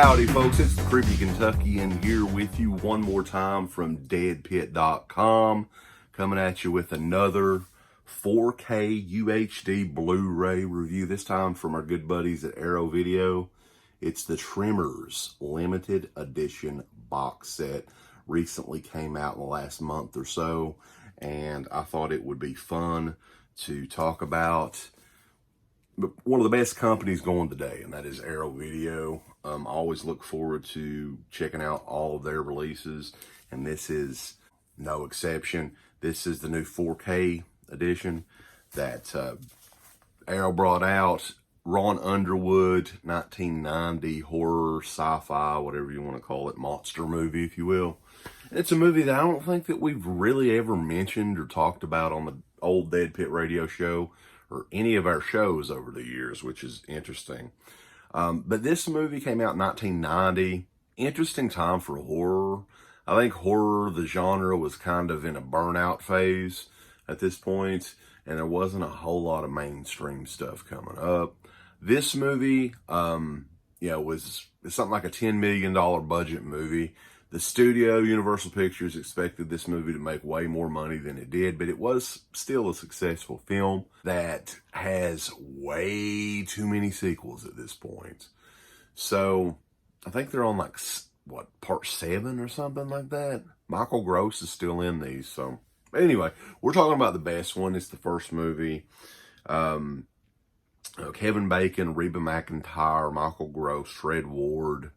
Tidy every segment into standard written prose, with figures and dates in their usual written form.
Howdy folks, it's the Creepy Kentuckian here with you one more time from DEADPIT.com, coming at you with another 4K UHD Blu-ray review, this time from our good buddies at Arrow Video. It's the Tremors limited edition box set. Recently came out in the last month or so, and I thought it would be fun to talk about one of the best companies going today, and that is Arrow Video. I always look forward to checking out all of their releases, and this is no exception. This is the new 4K edition that Arrow brought out. Ron Underwood, 1990 horror, sci-fi, whatever you want to call it, monster movie, if you will. And it's a movie that I don't think that we've really ever mentioned or talked about on the old DEADPIT Radio show or any of our shows over the years, which is interesting. But this movie came out in 1990. Interesting time for horror. I think horror, the genre, was kind of in a burnout phase at this point, and there wasn't a whole lot of mainstream stuff coming up. This movie, was something like a $10 million budget movie. The studio, Universal Pictures, expected this movie to make way more money than it did, but it was still a successful film that has way too many sequels at this point. So I think they're on part 7 or something like that. Michael Gross is still in these. So anyway, we're talking about the best one. It's the first movie. Kevin Bacon, Reba McEntire, Michael Gross, Fred Ward.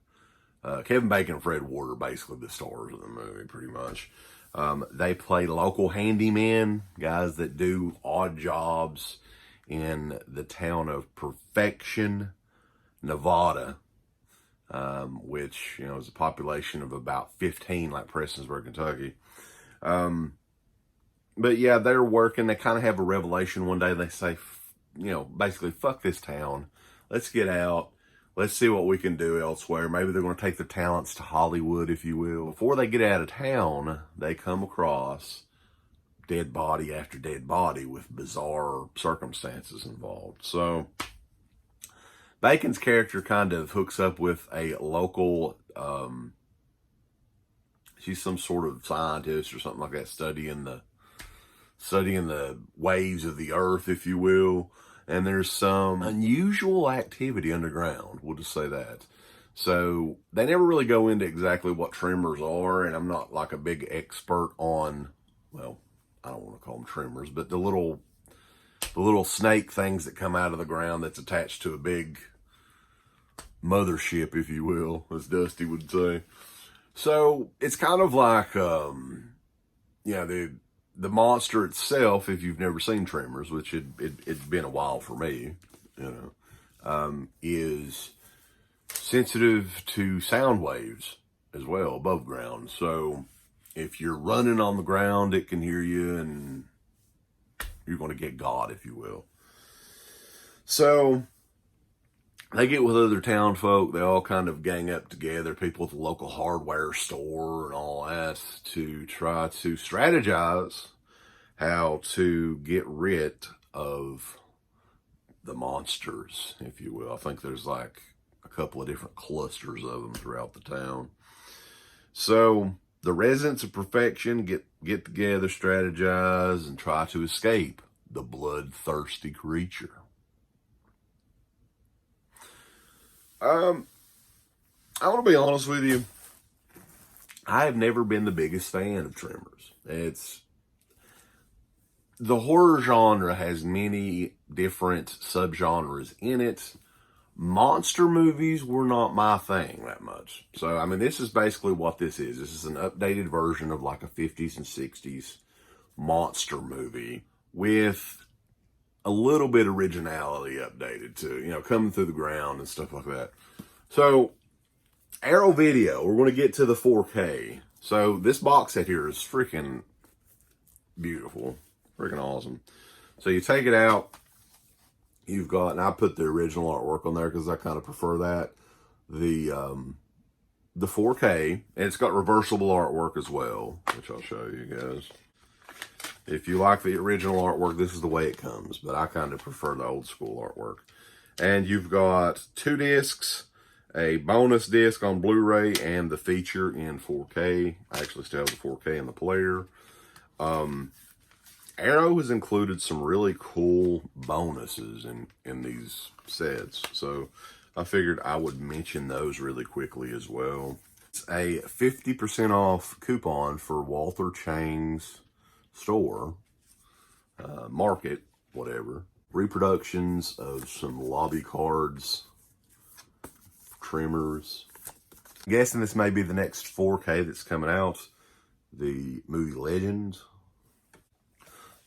Kevin Bacon and Fred Ward are basically the stars of the movie, pretty much. They play local handymen, guys that do odd jobs in the town of Perfection, Nevada, which, is a population of about 15, like Prestonsburg, Kentucky. But yeah, they're working. They kind of have a revelation one day. They say, basically, fuck this town. Let's get out. Let's see what we can do elsewhere. Maybe they're going to take their talents to Hollywood, if you will. Before they get out of town, they come across dead body after dead body with bizarre circumstances involved. So Bacon's character kind of hooks up with a local, she's some sort of scientist or something like that, studying the waves of the earth, if you will. And there's some unusual activity underground, we'll just say that. So they never really go into exactly what tremors are, and I'm not like a big expert on, well, I don't want to call them tremors, but the little snake things that come out of the ground that's attached to a big mothership, if you will, as Dusty would say. So it's kind of like, the monster itself, if you've never seen Tremors, which it's been a while for me, is sensitive to sound waves as well, above ground. So if you're running on the ground, it can hear you, and you're going to get God, if you will. So they get with other town folk. They all kind of gang up together, people at the local hardware store and all that, to try to strategize how to get rid of the monsters, if you will. I think there's like a couple of different clusters of them throughout the town. So the residents of Perfection get together, strategize, and try to escape the bloodthirsty creature. I want to be honest with you. I have never been the biggest fan of Tremors. The horror genre has many different subgenres in it. Monster movies were not my thing that much. So, this is basically what this is. This is an updated version of like a 50s and 60s monster movie with a little bit of originality updated to, coming through the ground and stuff like that. So, Arrow Video, we're going to get to the 4K. So, this box set here is freaking beautiful. Freaking awesome. So, you take it out. You've got, and I put the original artwork on there because I kind of prefer that. The 4K, and it's got reversible artwork as well, which I'll show you guys. If you like the original artwork, this is the way it comes, but I kind of prefer the old school artwork. And you've got 2 discs, a bonus disc on Blu-ray and the feature in 4K. I actually still have the 4K in the player. Arrow has included some really cool bonuses in these sets, so I figured I would mention those really quickly as well. It's a 50% off coupon for Walter Chang's store, market, whatever. Reproductions of some lobby cards, Tremors. I'm guessing this may be the next 4K that's coming out. The movie Legend.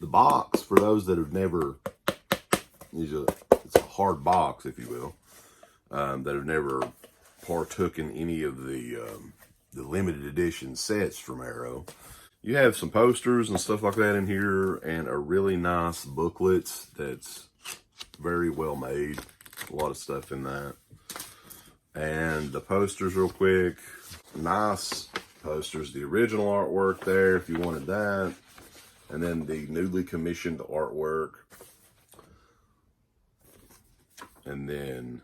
The box, for those that have never, it's a hard box, if you will, that have never partook in any of the limited edition sets from Arrow. You have some posters and stuff like that in here, and a really nice booklet that's very well made. A lot of stuff in that. And the posters real quick. Nice posters. The original artwork there, if you wanted that. And then the newly commissioned artwork. And then,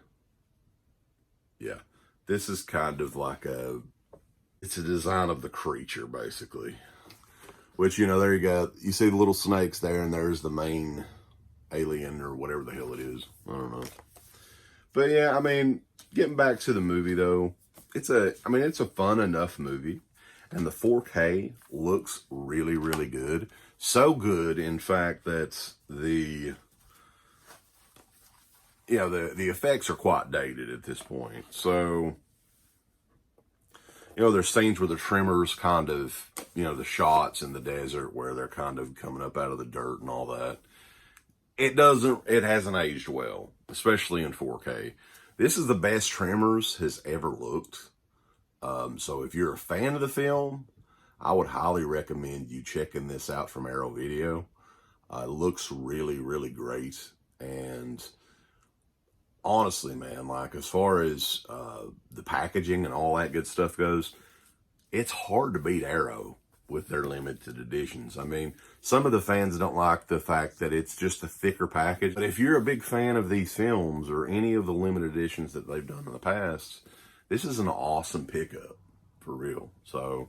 yeah, this is kind of like it's a design of the creature, basically. Which, you know, there you go. You see the little snakes there, and there's the main alien or whatever the hell it is. I don't know. But yeah, I mean, getting back to the movie though, it's a fun enough movie. And the 4K looks really, really good. So good, in fact, that the effects are quite dated at this point. So, you know, there's scenes where the Tremors kind of, you know, the shots in the desert where they're kind of coming up out of the dirt and all that. It hasn't aged well, especially in 4K. This is the best Tremors has ever looked. So if you're a fan of the film, I would highly recommend you checking this out from Arrow Video. It looks really, really great. And honestly, man, like as far as the packaging and all that good stuff goes, it's hard to beat Arrow with their limited editions. I mean, some of the fans don't like the fact that it's just a thicker package. But if you're a big fan of these films or any of the limited editions that they've done in the past, this is an awesome pickup, for real. So,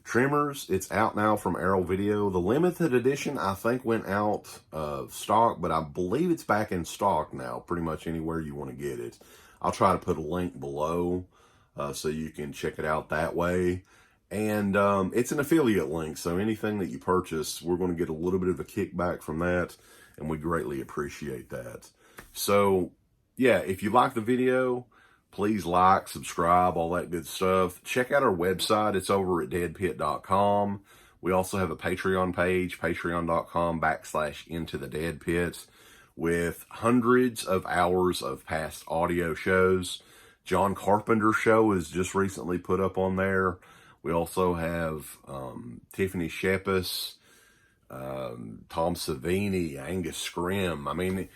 Tremors, it's out now from Arrow Video. The limited edition, I think, went out of stock, but I believe it's back in stock now, pretty much anywhere you want to get it. I'll try to put a link below so you can check it out that way. And it's an affiliate link, so anything that you purchase, we're going to get a little bit of a kickback from that, and we greatly appreciate that. So, yeah, if you like the video, please like, subscribe, all that good stuff. Check out our website. It's over at DEADPIT.com. We also have a Patreon page, patreon.com/IntoTheDeadPit, with hundreds of hours of past audio shows. John Carpenter's show is just recently put up on there. We also have Tiffany Shepis, Tom Savini, Angus Scrim. I mean,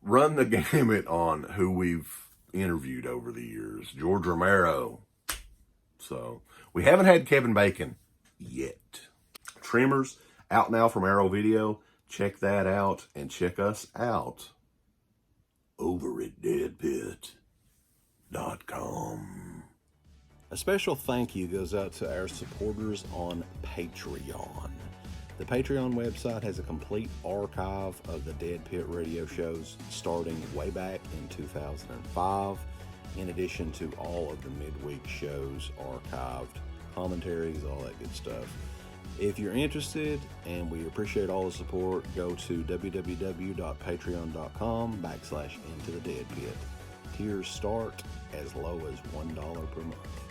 run the gamut on who we've interviewed over the years. George Romero. So, we haven't had Kevin Bacon yet. Tremors, out now from Arrow Video. Check that out, and check us out over at DEADPIT.com. A special thank you goes out to our supporters on Patreon. The Patreon website has a complete archive of the Dead Pit radio shows starting way back in 2005, in addition to all of the midweek shows archived, commentaries, all that good stuff. If you're interested, and we appreciate all the support, go to www.patreon.com/IntoTheDeadPit. Tiers start as low as $1 per month.